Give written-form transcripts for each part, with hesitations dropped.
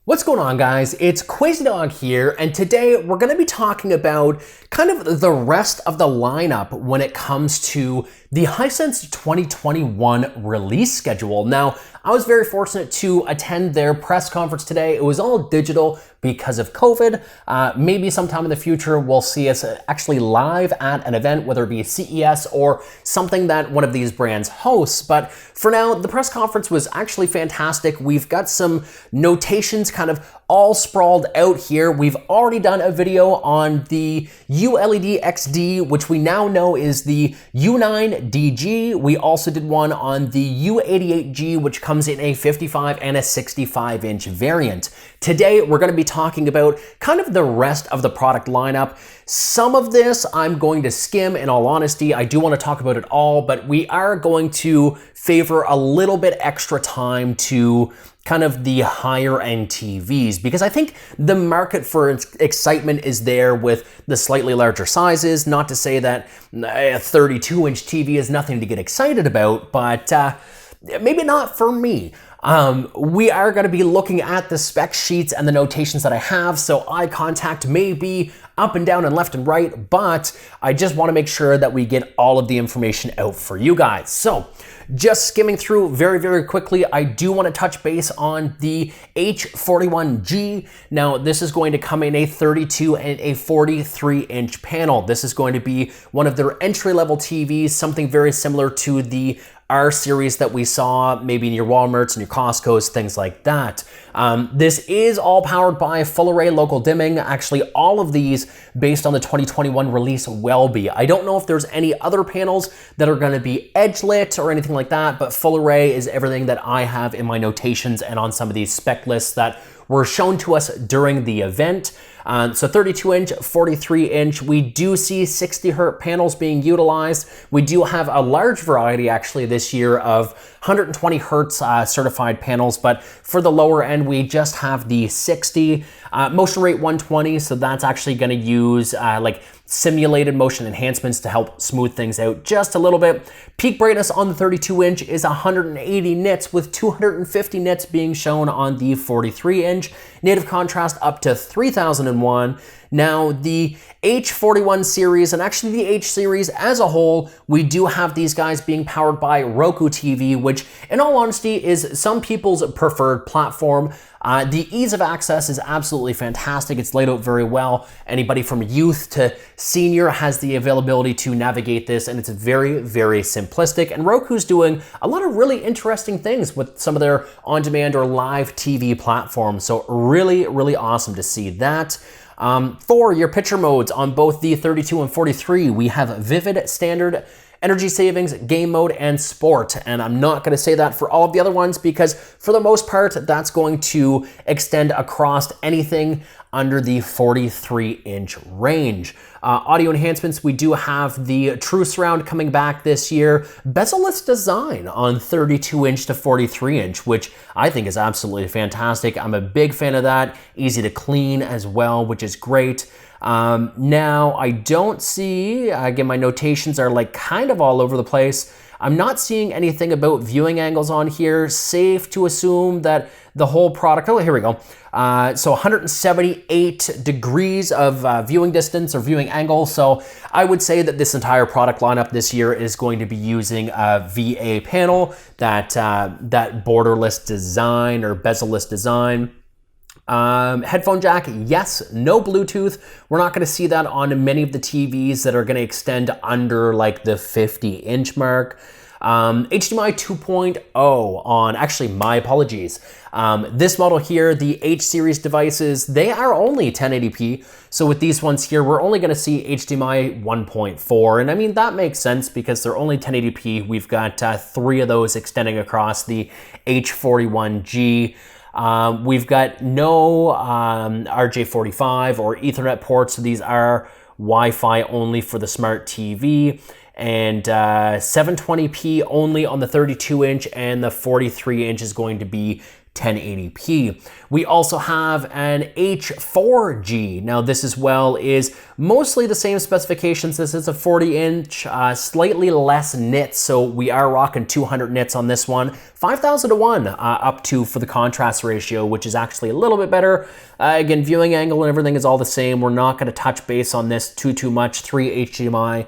What's going on, guys? It's Crazy Dog here, and today we're going to be talking about kind of the rest of the lineup when it comes to the Hisense 2021 release schedule. Now, I was very fortunate to attend their press conference today. It was all digital because of COVID. Maybe sometime in the future we'll see us actually live at an event, whether it be CES or something that one of these brands hosts. But for now, the press conference was actually fantastic. We've got some notations kind of all sprawled out here. We've already done a video on the ULED XD, which we now know is the U9DG. We also did one on the U88G, which comes in a 55 and a 65-inch variant. Today, we're going to be talking about kind of the rest of the product lineup. Some of this I'm going to skim, in all honesty. I do want to talk about it all, but we are going to favor a little bit extra time to kind of the higher end TVs, because I think the market for excitement is there with the slightly larger sizes. Not to say that a 32-inch TV is nothing to get excited about, but maybe not for me. We are going to be looking at the spec sheets and the notations that I have, so eye contact may be up and down and left and right, but I just want to make sure that we get all of the information out for you guys. So just skimming through very, very quickly, I do want to touch base on the H41G. Now, this is going to come in a 32 and a 43-inch panel. This is going to be one of their entry-level TVs, something very similar to the R series that we saw maybe in your Walmarts and your Costco's, things like that. This is all powered by full array local dimming. Actually, all of these based on the 2021 release will be. I don't know if there's any other panels that are going to be edge lit or anything like that, but full array is everything that I have in my notations and on some of these spec lists that were shown to us during the event. So 32-inch, 43-inch, we do see 60 Hz panels being utilized. We do have a large variety actually this year of 120 Hz certified panels, but for the lower end, we just have the 60. Motion rate 120, so that's actually going to use like simulated motion enhancements to help smooth things out just a little bit. Peak brightness on the 32-inch is 180 nits, with 250 nits being shown on the 43-inch. Native contrast up to 3001. Now, the H41 series, and actually the H series as a whole, we do have these guys being powered by Roku TV, which in all honesty is some people's preferred platform. The ease of access is absolutely fantastic. It's laid out very well. Anybody from youth to senior has the availability to navigate this, and it's very, very simplistic. And Roku's doing a lot of really interesting things with some of their on-demand or live TV platforms. So really, really awesome to see that. For your picture modes on both the 32 and 43, we have Vivid, Standard, Energy Savings, Game Mode, and Sport. And I'm not going to say that for all of the other ones because for the most part, that's going to extend across anything under the 43-inch range. Audio enhancements, we do have the True Surround coming back this year. Bezel-less design on 32-inch to 43-inch, which I think is absolutely fantastic. I'm a big fan of that. Easy to clean as well, which is great. Now, I don't see, again, my notations are like kind of all over the place. I'm not seeing anything about viewing angles on here. Safe to assume that the whole product, oh, here we go. So 178 degrees of viewing distance or viewing angle. So I would say that this entire product lineup this year is going to be using a VA panel, that borderless design or bezel-less design. Headphone jack, yes. No Bluetooth. We're not going to see that on many of the TVs that are going to extend under like the 50-inch mark. HDMI 2.0 on, actually, my apologies. This model here, the H series devices, they are only 1080p. So with these ones here, we're only going to see HDMI 1.4. And I mean, that makes sense because they're only 1080p. We've got 3 of those extending across the H41G. We've got no RJ45 or Ethernet ports, so these are Wi-Fi only for the smart TV, and 720p only on the 32-inch, and the 43-inch is going to be 1080p. We also have an H4G. Now this as well is mostly the same specifications. This is a 40-inch, slightly less nits, so we are rocking 200 nits on this one. 5,000 to 1 up to for the contrast ratio, which is actually a little bit better. Again, viewing angle and everything is all the same. We're not going to touch base on this too much. 3 HDMI.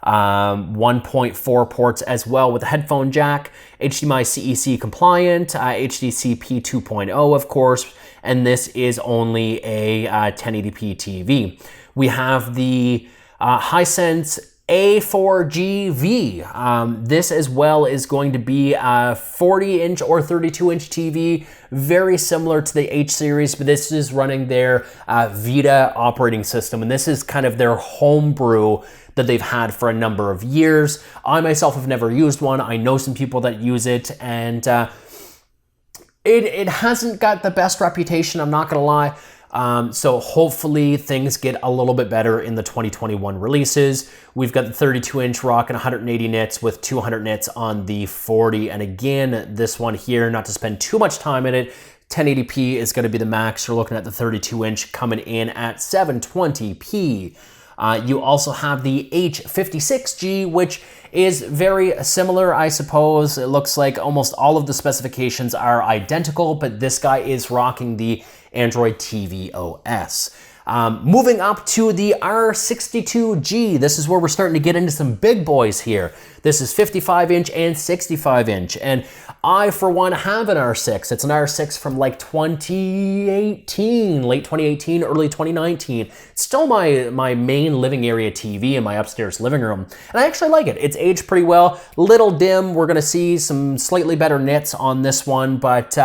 1.4 ports as well with a headphone jack, HDMI CEC compliant, HDCP 2.0 of course, and this is only a 1080p TV. We have the Hisense A4GV. This as well is going to be a 40-inch or 32-inch TV, very similar to the H series, but this is running their VIDAA operating system, and this is kind of their homebrew that they've had for a number of years. I myself have never used one. I know some people that use it, and it hasn't got the best reputation, I'm not gonna lie. So hopefully things get a little bit better in the 2021 releases. We've got the 32-inch rocking 180 nits with 200 nits on the 40. And again, this one here, not to spend too much time in it, 1080p is gonna be the max. You're looking at the 32-inch coming in at 720p. You also have the H56G, which is very similar, I suppose. It looks like almost all of the specifications are identical, but this guy is rocking the Android TV OS. Moving up to the R62G, this is where we're starting to get into some big boys here. This is 55-inch and 65-inch, and I, for one, have an R6. It's an R6 from like 2018, late 2018, early 2019. It's still my main living area TV in my upstairs living room, and I actually like it. It's aged pretty well. Little dim. We're gonna see some slightly better nits on this one, but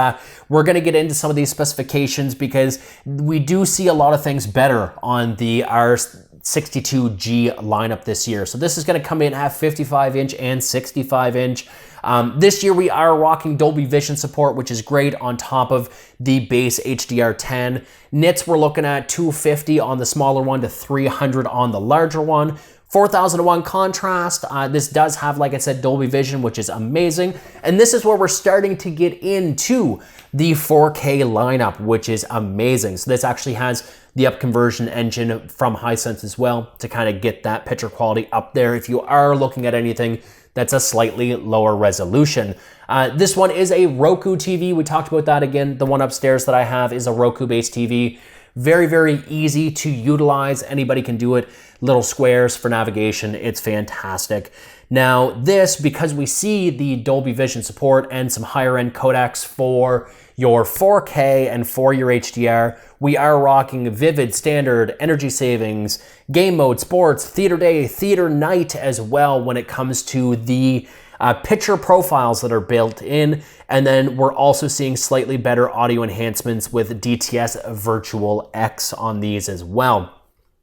we're gonna get into some of these specifications because we do see a lot of things better on the R62G lineup this year. So this is going to come in at 55-inch and 65-inch. This year we are rocking Dolby Vision support, which is great, on top of the base HDR10. Nits we're looking at 250 on the smaller one to 300 on the larger one. 4,001 contrast. This does have, like I said, Dolby Vision, which is amazing. And this is where we're starting to get into the 4K lineup, which is amazing. So this actually has the upconversion engine from Hisense as well to kind of get that picture quality up there if you are looking at anything that's a slightly lower resolution. This one is a Roku TV. We talked about that again. The one upstairs that I have is a Roku-based TV. Very, very easy to utilize. Anybody can do it. Little squares for navigation. It's fantastic. Now this, because we see the Dolby Vision support and some higher end codecs for your 4K and for your HDR, we are rocking vivid, standard, energy savings, game mode, sports, theater day, theater night as well when it comes to the picture profiles that are built in. And then we're also seeing slightly better audio enhancements with DTS Virtual X on these as well.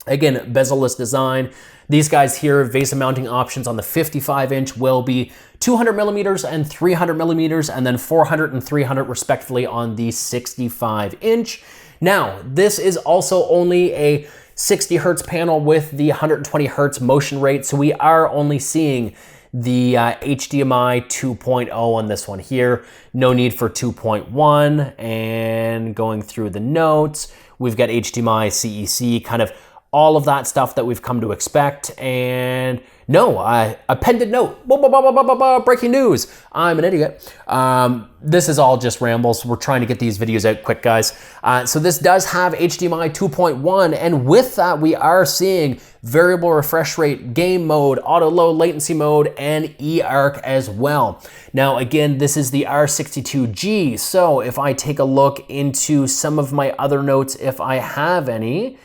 Again, bezel-less design. These guys here, VESA mounting options on the 55-inch will be 200 millimeters and 300 millimeters, and then 400 and 300 respectively on the 65-inch. Now, this is also only a 60 hertz panel with the 120 hertz motion rate, so we are only seeing the HDMI 2.0 on this one here. No need for 2.1, and going through the notes, we've got HDMI, CEC, kind of all of that stuff that we've come to expect. And no, appended note, breaking news, I'm an idiot. This is all just rambles. We're trying to get these videos out quick, guys. So this does have HDMI 2.1, and with that we are seeing variable refresh rate, game mode, auto low latency mode, and eARC as well. Now again, this is the R62G, so if I take a look into some of my other notes, if I have any,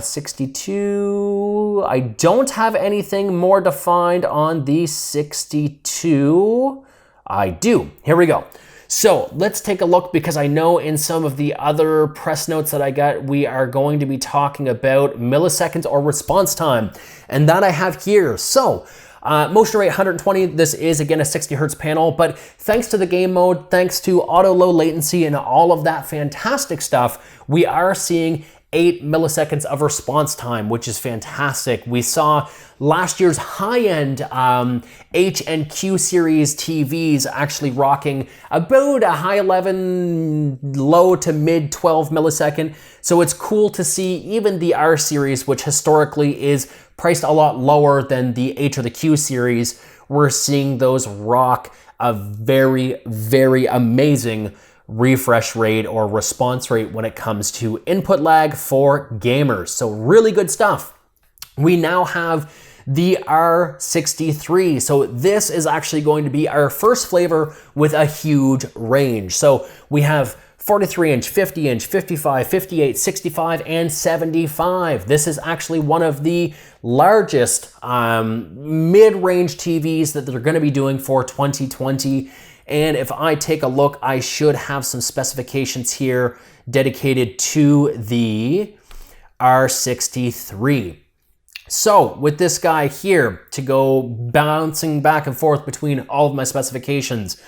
62, I don't have anything more defined on the 62. I do. Here we go. So let's take a look, because I know in some of the other press notes that I got, we are going to be talking about milliseconds or response time, and that I have here. So motion rate 120, this is again a 60 hertz panel, but thanks to the game mode, thanks to auto low latency and all of that fantastic stuff, we are seeing 8 milliseconds of response time, which is fantastic. We saw last year's high-end H and Q series TVs actually rocking about a high 11, low to mid 12 millisecond. So it's cool to see even the R series, which historically is priced a lot lower than the H or the Q series, we're seeing those rock a very, very amazing refresh rate or response rate when it comes to input lag for gamers. So really good stuff. We now have the R63. So this is actually going to be our first flavor with a huge range. So we have 43-inch, 50-inch, 55, 58, 65, and 75. This is actually one of the largest mid-range TVs that they're going to be doing for 2020. And if I take a look, I should have some specifications here dedicated to the R63. So with this guy here, to go bouncing back and forth between all of my specifications,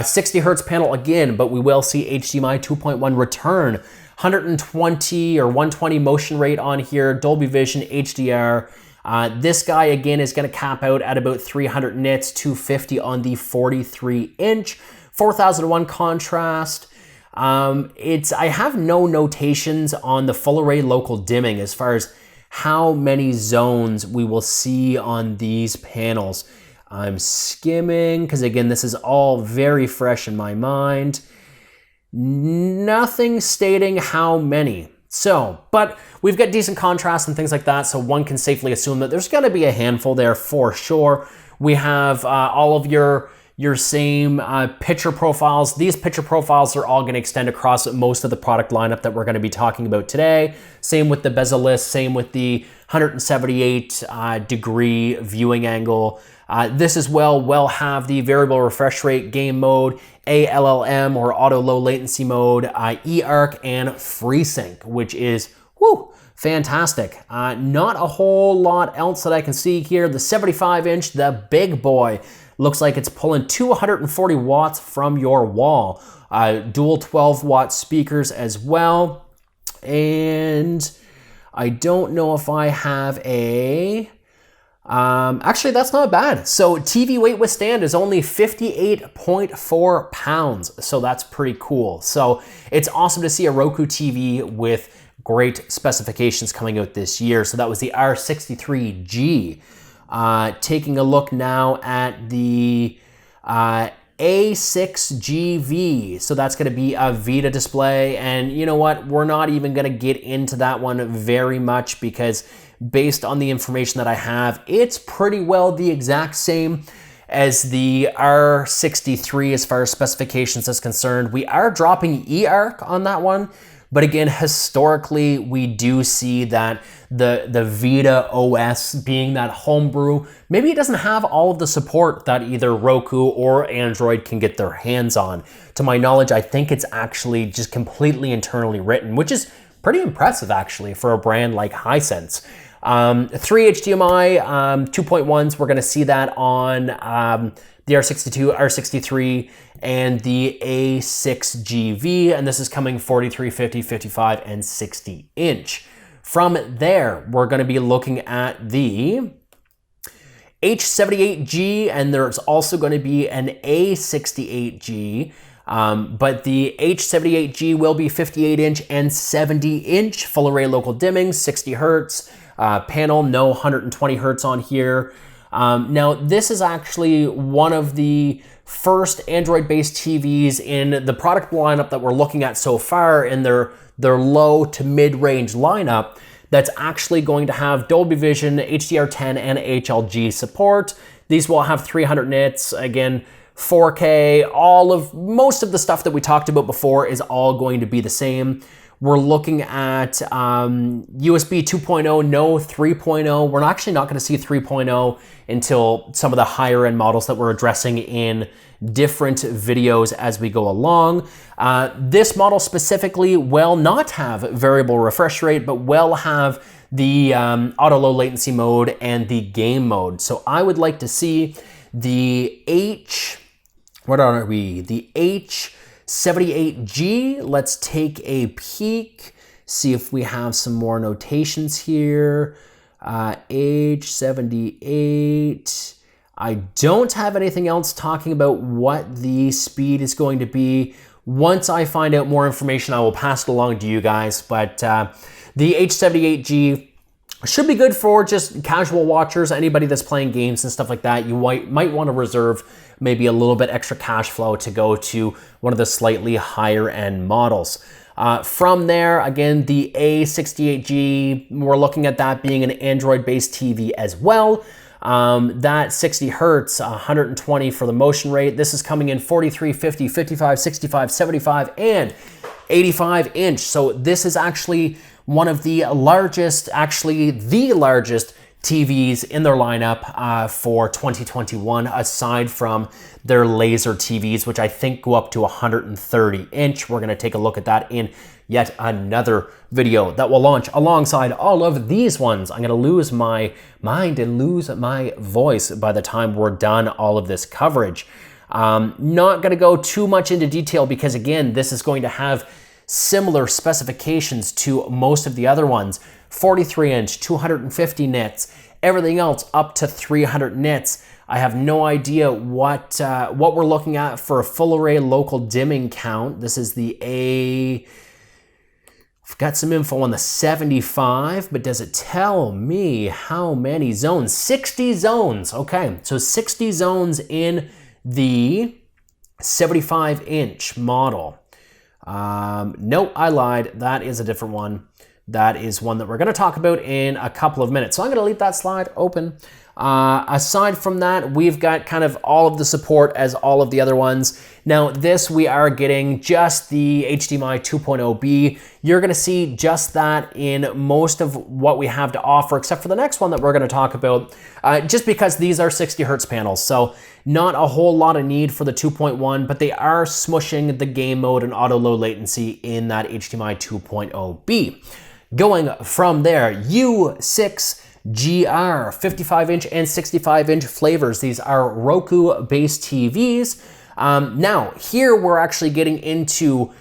60 hertz panel again, but we will see HDMI 2.1 return, 120 or 120 motion rate on here, Dolby Vision, HDR. This guy again is going to cap out at about 300 nits, 250 on the 43-inch, 4001 contrast. I have no notations on the full array local dimming as far as how many zones we will see on these panels. I'm skimming because again, this is all very fresh in my mind. Nothing stating how many. So, but we've got decent contrast and things like that, so one can safely assume that there's going to be a handful there for sure. We have all of your same picture profiles. These picture profiles are all going to extend across most of the product lineup that we're going to be talking about today. Same with the bezel-less, same with the 178 degree viewing angle. This as well will have the variable refresh rate game mode, ALLM or auto low latency mode, eARC, and FreeSync, which is fantastic. Not a whole lot else that I can see here. The 75-inch, the big boy, looks like it's pulling 240 watts from your wall. Dual 12-watt speakers as well. And I don't know if I have a... actually, that's not bad. So TV weight withstand is only 58.4 pounds. So that's pretty cool. So it's awesome to see a Roku TV with great specifications coming out this year. So that was the R63G. Taking a look now at the A6GV. So that's going to be a VIDAA display. And you know what? We're not even going to get into that one very much because based on the information that I have, it's pretty well the exact same as the R63 as far as specifications is concerned. We are dropping eARC on that one, but again, historically, we do see that the VIDAA OS being that homebrew, maybe it doesn't have all of the support that either Roku or Android can get their hands on. To my knowledge, I think it's actually just completely internally written, which is pretty impressive actually for a brand like Hisense. 3 HDMI 2.1s, we're going to see that on the R62, R63, and the A6GV, and this is coming 43, 50, 55, and 60 inch. From there, we're going to be looking at the H78G, and there's also going to be an A68G. But the H78G will be 58-inch and 70-inch, full array local dimming, 60 hertz. Panel, no 120 hertz on here. Now, this is actually one of the first Android-based TVs in the product lineup that we're looking at so far in their low to mid-range lineup that's actually going to have Dolby Vision, HDR10, and HLG support. These will have 300 nits, again, 4K, most of the stuff that we talked about before is all going to be the same. We're looking at USB 2.0, no 3.0. We're actually not going to see 3.0 until some of the higher end models that we're addressing in different videos as we go along. This model specifically will not have variable refresh rate, but will have the auto low latency mode and the game mode. So I would like to see the H78G. Let's take a peek. See if we have some more notations here. H78. I don't have anything else talking about what the speed is going to be. Once I find out more information, I will pass it along to you guys. But the H78G should be good for just casual watchers, anybody that's playing games and stuff like that. You might want to reserve maybe a little bit extra cash flow to go to one of the slightly higher end models. From there, again, the A68G, we're looking at that being an Android-based TV as well. That 60 hertz, 120 for the motion rate. This is coming in 43, 50, 55, 65, 75, and 85 inch. So this is actually one of the largest, actually the largest TVs in their lineup for 2021, aside from their laser TVs, which I think go up to 130 inch. We're going to take a look at that in yet another video that will launch alongside all of these ones. I'm going to lose my mind and lose my voice by the time we're done all of this coverage. Not going to go too much into detail because, again, this is going to have similar specifications to most of the other ones. 43 inch, 250 nits, everything else up to 300 nits. I have no idea what we're looking at for a full array local dimming count. This is the I've got some info on the 75, but does it tell me how many zones? 60 zones. Okay, so 60 zones in the 75 inch model. No, I lied. That is a different one. That is one that we're going to talk about in a couple of minutes. So I'm going to leave that slide open. Aside from that, we've got kind of all of the support as all of the other ones. Now this, we are getting just the HDMI 2.0B. You're going to see just that in most of what we have to offer, except for the next one that we're going to talk about, just because these are 60 hertz panels. So not a whole lot of need for the 2.1, but they are smushing the game mode and auto low latency in that HDMI 2.0B. Going from there, U6GR, 55 inch and 65 inch flavors. These are Roku based TVs. Now here we're actually getting into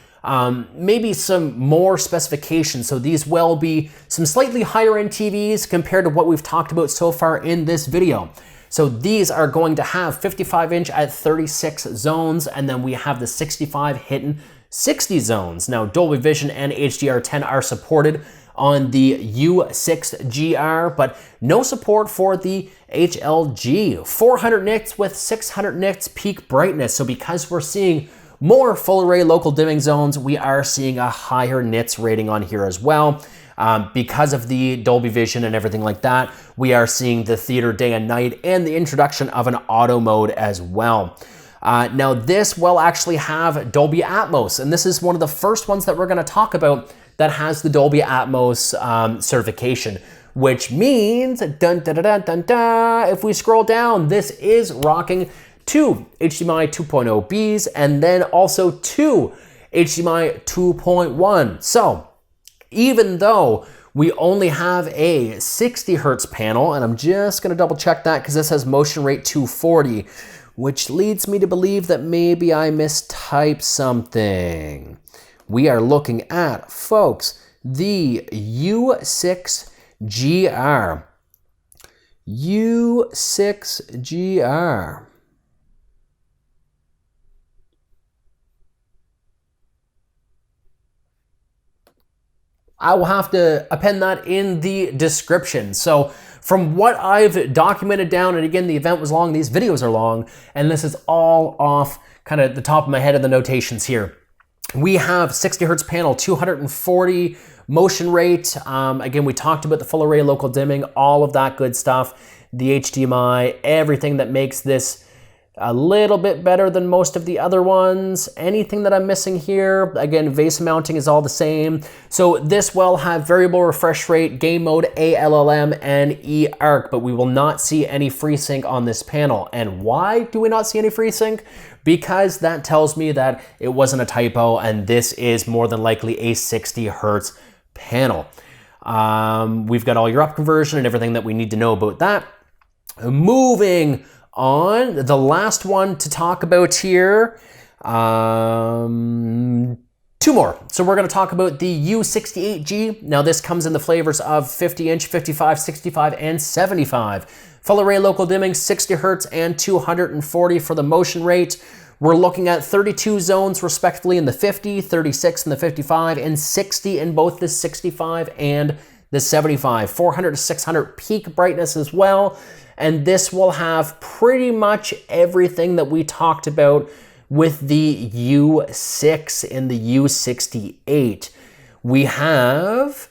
maybe some more specifications. So these will be some slightly higher end TVs compared to what we've talked about so far in this video. So these are going to have 55 inch at 36 zones, and then we have the 65 hitting 60 zones. Now Dolby Vision and HDR10 are supported on the U6GR, but no support for the HLG. 400 nits with 600 nits peak brightness. So because we're seeing more full array local dimming zones, we are seeing a higher nits rating on here as well. Because of the Dolby Vision and everything like that, we are seeing the theater day and night and the introduction of an auto mode as well. Now this will actually have Dolby Atmos, and this is one of the first ones that we're going to talk about that has the Dolby Atmos certification, which means, dun, dun, dun, dun, dun, if we scroll down, this is rocking two HDMI 2.0Bs and then also two HDMI 2.1. So even though we only have a 60 hertz panel, and I'm just going to double check that because this has motion rate 240, which leads me to believe that maybe I mistyped something. We are looking at, folks, the U6GR. U6GR. I will have to append that in the description. So from what I've documented down, and again, the event was long, these videos are long, and this is all off kind of the top of my head of the notations here. We have 60 hertz panel, 240 motion rate. Again, we talked about the full array local dimming, all of that good stuff, the HDMI, everything that makes this a little bit better than most of the other ones. Anything that I'm missing here, again, VIDAA mounting is all the same. So this will have variable refresh rate, game mode, ALLM, and eARC, but we will not see any FreeSync on this panel. And why do we not see any FreeSync? Because that tells me that it wasn't a typo, and this is more than likely a 60 hertz panel. We've got all your up conversion and everything that we need to know about that. Moving on, the last one to talk about here, 2 two more. So we're going to talk about the U68G. Now this comes in the flavors of 50-inch, 55, 65, and 75. Full array local dimming, 60 Hertz and 240 for the motion rate. We're looking at 32 zones respectively in the 50, 36 in the 55, and 60 in both the 65 and the 75. 400 to 600 peak brightness as well. And this will have pretty much everything that we talked about with the U6 and the U68. We have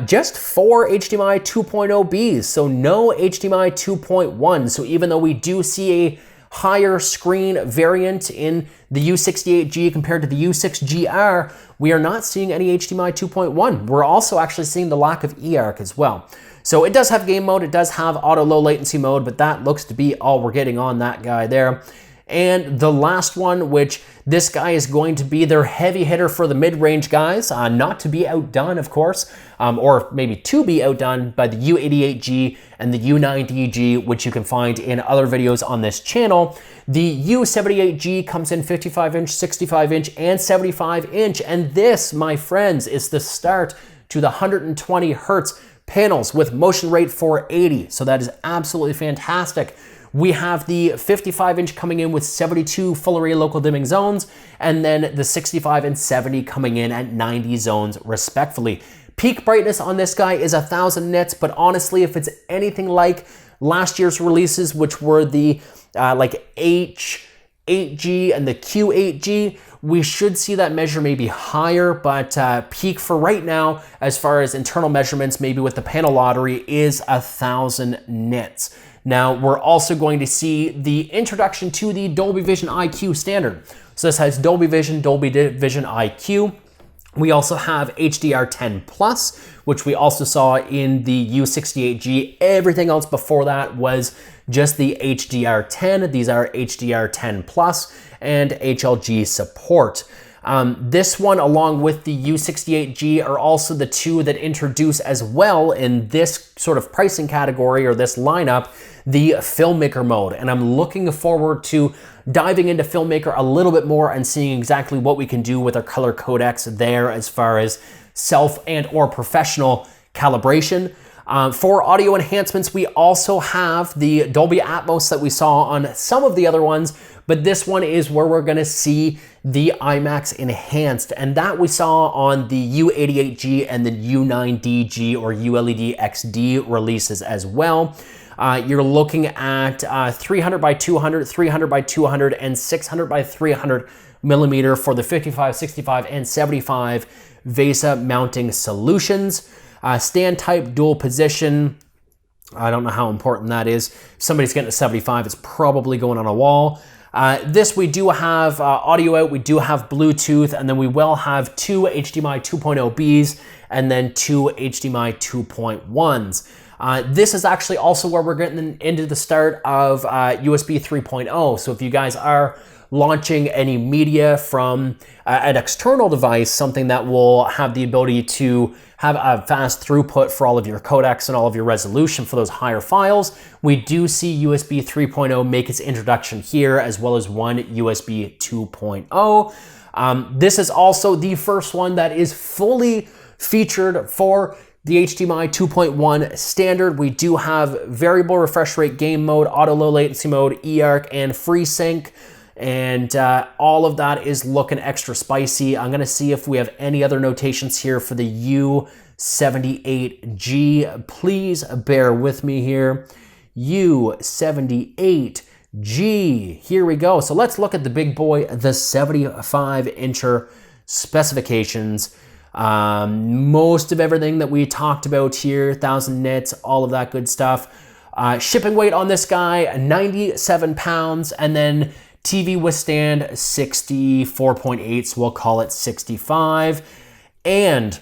just 4 HDMI 2.0 Bs, so no HDMI 2.1. So even though we do see a higher screen variant in the U68G compared to the U6GR, we are not seeing any HDMI 2.1. We're also actually seeing the lack of eARC as well. So it does have game mode, it does have auto low latency mode, but that looks to be all we're getting on that guy there. And the last one, which this guy is going to be their heavy hitter for the mid-range guys, not to be outdone, of course, or maybe to be outdone by the U88G and the U90G, which you can find in other videos on this channel. The U78G comes in 55-inch, 65-inch, and 75-inch, and this, my friends, is the start to the 120 Hertz panels with motion rate 480, so that is absolutely fantastic. We have the 55-inch coming in with 72 full array local dimming zones, and then the 65 and 70 coming in at 90 zones respectively. Peak brightness on this guy is 1000 nits, but honestly, if it's anything like last year's releases, which were the like H8G and the Q8G, we should see that measure maybe higher, but peak for right now, as far as internal measurements, maybe with the panel lottery, is 1000 nits. Now, we're also going to see the introduction to the Dolby Vision IQ standard. So this has Dolby Vision, Dolby Vision IQ. We also have HDR10+, which we also saw in the U68G. Everything else before that was just the HDR10. These are HDR10+, and HLG support. This one, along with the U68G, are also the two that introduce as well in this sort of pricing category or this lineup, the Filmmaker mode. And I'm looking forward to diving into Filmmaker a little bit more and seeing exactly what we can do with our color codecs there as far as self and or professional calibration. For audio enhancements, we also have the Dolby Atmos that we saw on some of the other ones, but this one is where we're gonna see the IMAX enhanced, and that we saw on the U88G and the U9DG or ULED XD releases as well. You're looking at 300 by 200, 300 by 200, and 600 by 300 millimeter for the 55, 65, and 75 VESA mounting solutions. Stand type, dual position. I don't know how important that is. If somebody's getting a 75, it's probably going on a wall. This we do have audio out, we do have Bluetooth, and then we will have 2 HDMI 2.0 Bs and then 2 HDMI 2.1s. This is actually also where we're getting into the start of USB 3.0. So if you guys are launching any media from an external device, something that will have the ability to have a fast throughput for all of your codecs and all of your resolution for those higher files, we do see USB 3.0 make its introduction here, as well as one USB 2.0. This is also the first one that is fully featured for the HDMI 2.1 standard. We do have variable refresh rate game mode, auto low latency mode, eARC, and FreeSync. And all of that is looking extra spicy. I'm gonna see if we have any other notations here for the U78G. Please bear with me here. U78G, here we go. So let's look at the big boy, the 75-incher specifications. Most of everything that we talked about here, 1000 nits, all of that good stuff. Shipping weight on this guy, 97 pounds, and then TV withstand 64.8, so we'll call it 65. And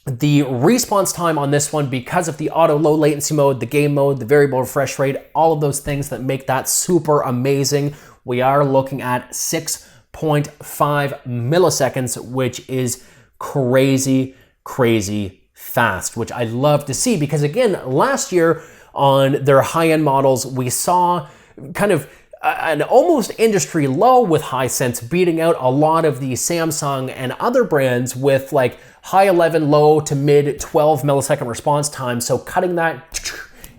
the response time on this one, because of the auto low latency mode, the game mode, the variable refresh rate, all of those things that make that super amazing, we are looking at 6.5 milliseconds, which is crazy, crazy fast, which I love to see, because again, last year on their high-end models, we saw kind of an almost industry low with Hisense beating out a lot of the Samsung and other brands with like high 11, low to mid 12 millisecond response time. So cutting that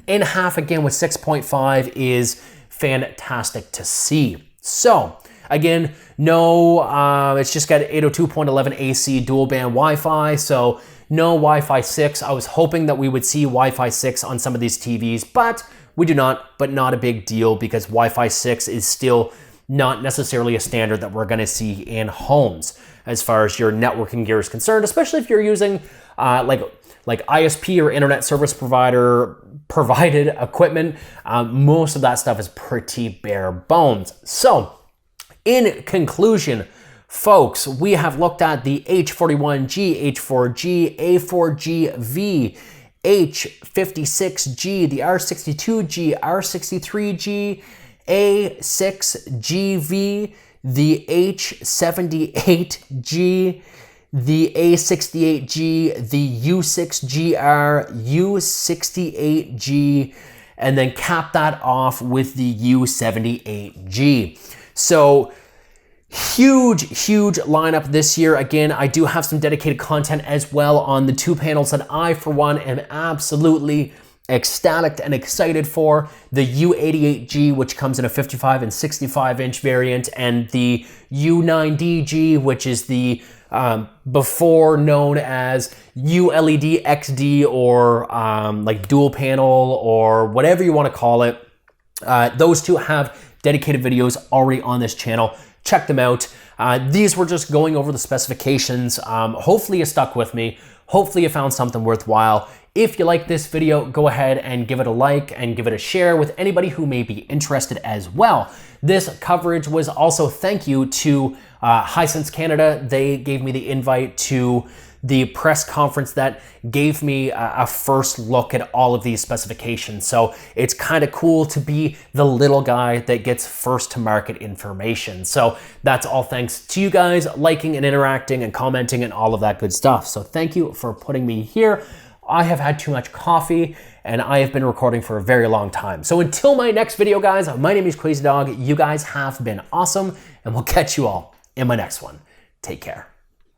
in half again with 6.5 is fantastic to see. So again, no, it's just got 802.11 AC dual band Wi-Fi, so no Wi-Fi 6. I was hoping that we would see Wi-Fi 6 on some of these TVs, but we do not, but not a big deal because Wi-Fi 6 is still not necessarily a standard that we're gonna see in homes as far as your networking gear is concerned, especially if you're using like ISP or internet service provider provided equipment. Most of that stuff is pretty bare bones. So in conclusion, folks, we have looked at the H41G, H4G, A4GV, H56G, the R62G, R63G, A6GV, the H78G, the A68G, the U6GR, U68G, and then cap that off with the U78G. So huge lineup this year. Again, I do have some dedicated content as well on the two panels that I, for one, am absolutely ecstatic and excited for. The U88G, which comes in a 55 and 65 inch variant, and the U9DG, which is the before known as ULED XD, or like dual panel, or whatever you want to call it. Those two have dedicated videos already on this channel. Check them out. These were just going over the specifications. Hopefully you stuck with me. Hopefully you found something worthwhile. If you like this video, go ahead and give it a like and give it a share with anybody who may be interested as well. This coverage was also thank you to Hisense Canada. They gave me the invite to the press conference that gave me a first look at all of these specifications. So it's kind of cool to be the little guy that gets first to market information. So that's all thanks to you guys liking and interacting and commenting and all of that good stuff. So thank you for putting me here. I have had too much coffee and I have been recording for a very long time. So until my next video, guys, my name is Crazy Dog. You guys have been awesome, and we'll catch you all in my next one. Take care.